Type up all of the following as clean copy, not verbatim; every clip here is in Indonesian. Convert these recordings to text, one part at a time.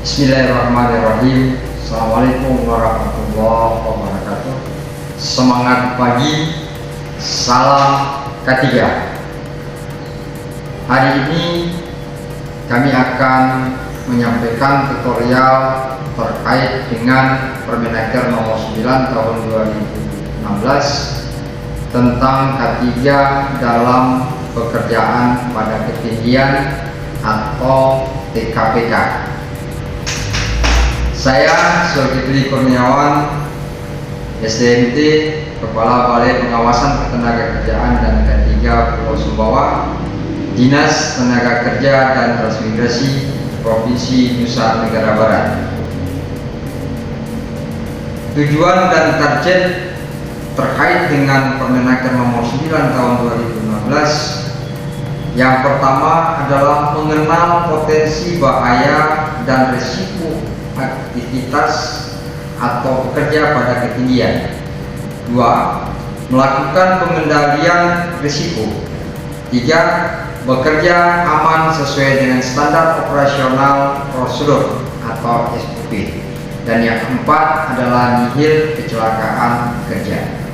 Bismillahirrahmanirrahim. Assalamualaikum warahmatullahi wabarakatuh. Semangat pagi, salam K3. Hari ini kami akan menyampaikan tutorial terkait dengan Permenaker nomor 9 tahun 2016 tentang K3 dalam pekerjaan pada ketinggian atau TKPK. Saya Zulkifli Kurniawan, SDMT, Kepala Balai Pengawasan Ketenagakerjaan dan K3 Pulau Sumbawa, Dinas Tenaga Kerja dan Transmigrasi Provinsi Nusa Tenggara Barat. Tujuan dan target terkait dengan Permenaker nomor 9 tahun 2016. Yang pertama adalah mengenal potensi bahaya dan risiko aktivitas atau bekerja pada ketinggian. 2. Melakukan pengendalian risiko. 3. Bekerja aman sesuai dengan standar operasional prosedur atau SOP. Dan yang keempat adalah nihil kecelakaan kerja.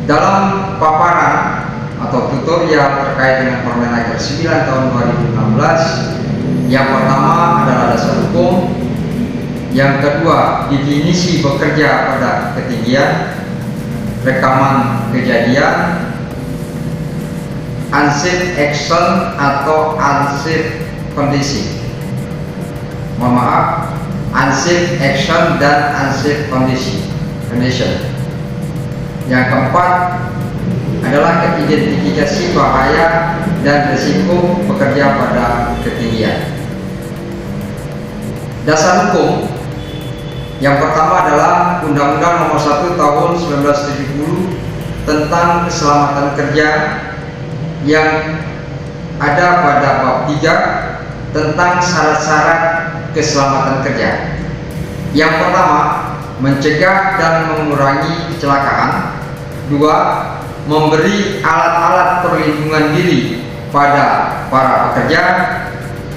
Dalam paparan atau tutorial terkait dengan Permenaker 9 tahun 2016, yang pertama adalah dasar hukum, yang kedua definisi bekerja pada ketinggian, rekaman kejadian, unsafe action atau unsafe condition. Unsafe action dan unsafe condition. Yang keempat adalah identifikasi bahaya dan risiko bekerja pada ketinggian. Dasar hukum yang pertama adalah Undang-Undang Nomor 1 Tahun 1970 tentang keselamatan kerja yang ada pada bab 3 tentang syarat-syarat keselamatan kerja. Yang pertama, mencegah dan mengurangi kecelakaan. 2. Memberi alat-alat perlindungan diri pada para pekerja.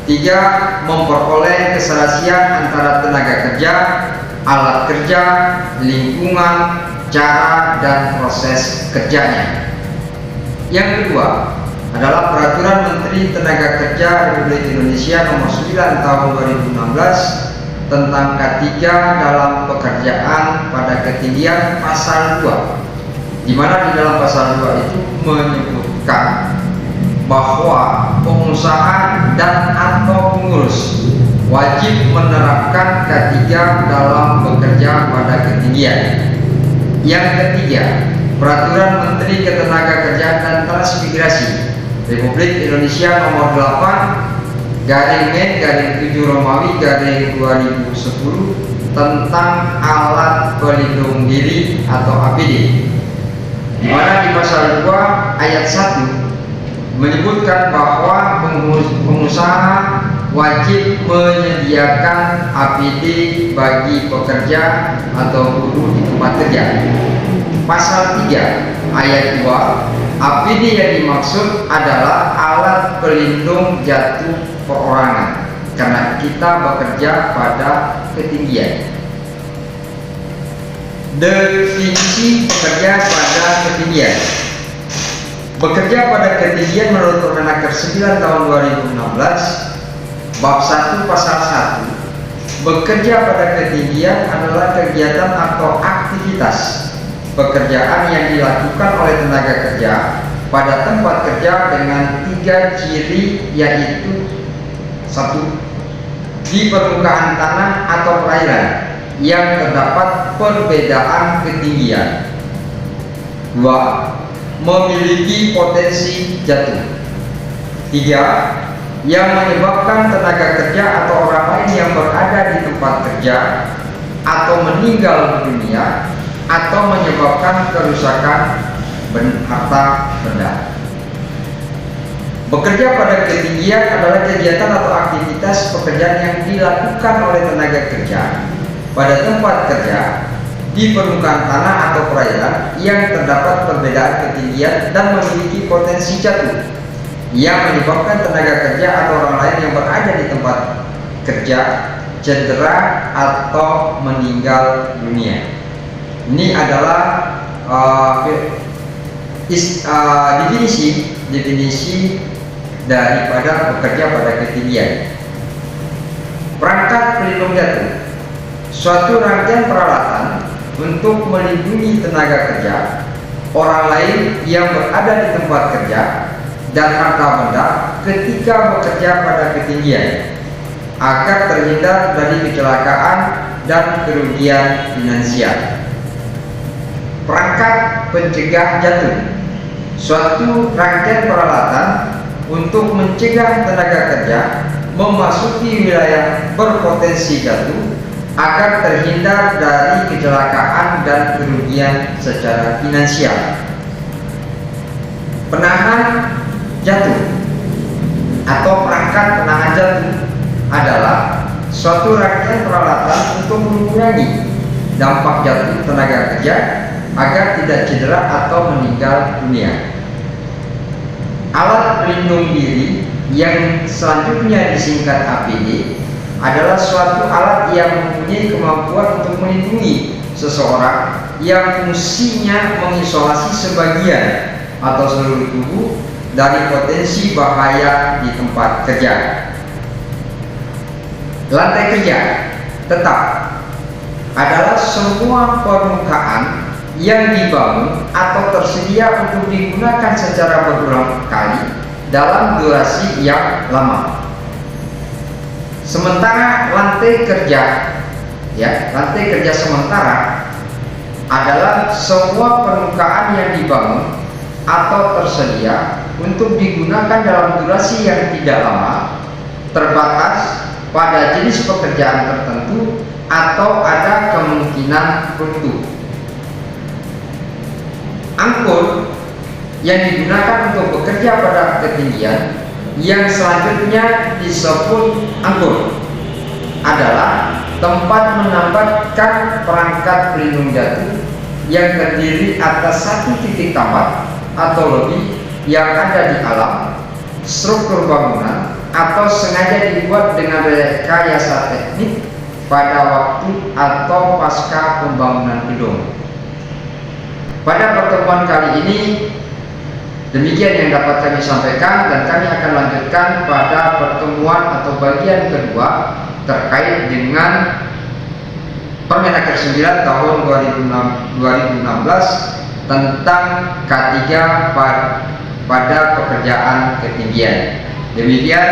3. Memperoleh keserasian antara tenaga kerja, alat kerja, lingkungan, cara dan proses kerjanya. Yang kedua adalah Peraturan Menteri Tenaga Kerja Republik Indonesia Nomor 9 Tahun 2016 tentang K3 dalam pekerjaan pada ketinggian pasal 2, di mana di dalam pasal 2 itu menyebutkan bahwa pengusaha dan atau pengurus wajib menerapkan K3 dalam bekerja pada ketinggian. Yang ketiga, Peraturan Menteri Ketenagakerjaan dan Transmigrasi Republik Indonesia Nomor 8/7 Romawi 2010 tentang alat pelindung diri atau APD, di mana di pasal 2 ayat 1 menyebutkan bahwa pengusaha wajib menyediakan APD bagi pekerja atau buruh di tempat kerja. Pasal 3 ayat 2, APD yang dimaksud adalah alat pelindung jatuh perorangan karena kita bekerja pada ketinggian. Definisi bekerja pada ketinggian. Bekerja pada ketinggian menurut Permenaker 9 tahun 2016 bab 1 pasal 1, bekerja pada ketinggian adalah kegiatan atau aktivitas pekerjaan yang dilakukan oleh tenaga kerja pada tempat kerja dengan 3 ciri, yaitu 1. Di permukaan tanah atau perairan yang terdapat perbedaan ketinggian. 2. Memiliki potensi jatuh. 3. Yang menyebabkan tenaga kerja atau orang lain yang berada di tempat kerja atau meninggal dunia atau menyebabkan kerusakan harta benda. Bekerja pada ketinggian adalah kegiatan atau aktivitas pekerjaan yang dilakukan oleh tenaga kerja pada tempat kerja di permukaan tanah atau perairan yang terdapat perbedaan ketinggian dan memiliki potensi jatuh yang menyebabkan tenaga kerja atau orang lain yang berada di tempat kerja cedera atau meninggal dunia. Ini adalah definisi daripada bekerja pada ketinggian. Perangkat pelindung jatuh, suatu rangkaian peralatan untuk melindungi tenaga kerja, orang lain yang berada di tempat kerja, dan harta benda ketika bekerja pada ketinggian, agar terhindar dari kecelakaan dan kerugian finansial. Perangkat pencegah jatuh, suatu rangkaian peralatan untuk mencegah tenaga kerja memasuki wilayah berpotensi jatuh agar terhindar dari kecelakaan dan kerugian secara finansial. Penahan jatuh atau perangkat penahan jatuh adalah suatu rangkaian peralatan untuk mengurangi dampak jatuh tenaga kerja agar tidak cedera atau meninggal dunia. Alat pelindung diri yang selanjutnya disingkat APD adalah suatu alat yang mempunyai kemampuan untuk melindungi seseorang yang fungsinya mengisolasi sebagian atau seluruh tubuh dari potensi bahaya di tempat kerja. Lantai kerja tetap adalah semua permukaan yang dibangun atau tersedia untuk digunakan secara berulang kali dalam durasi yang lama. Sementara lantai kerja sementara adalah semua permukaan yang dibangun atau tersedia untuk digunakan dalam durasi yang tidak lama, terbatas pada jenis pekerjaan tertentu atau ada kemungkinan runtuh. Angkur yang digunakan untuk bekerja pada ketinggian yang selanjutnya disebut angkur adalah tempat menambahkan perangkat pelindung jatuh yang terdiri atas satu titik tambah atau lebih yang ada di alam, struktur bangunan, atau sengaja dibuat dengan rekayasa teknik pada waktu atau pasca pembangunan gedung. Pada pertemuan kali ini demikian yang dapat kami sampaikan, dan kami akan lanjutkan pada pertemuan atau bagian kedua terkait dengan Permenaker 9 tahun 2016 tentang K3 pada pekerjaan ketinggian. Demikian,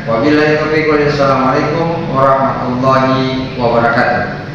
wabillahi taufiq wal hidayah. Assalamualaikum warahmatullahi wabarakatuh.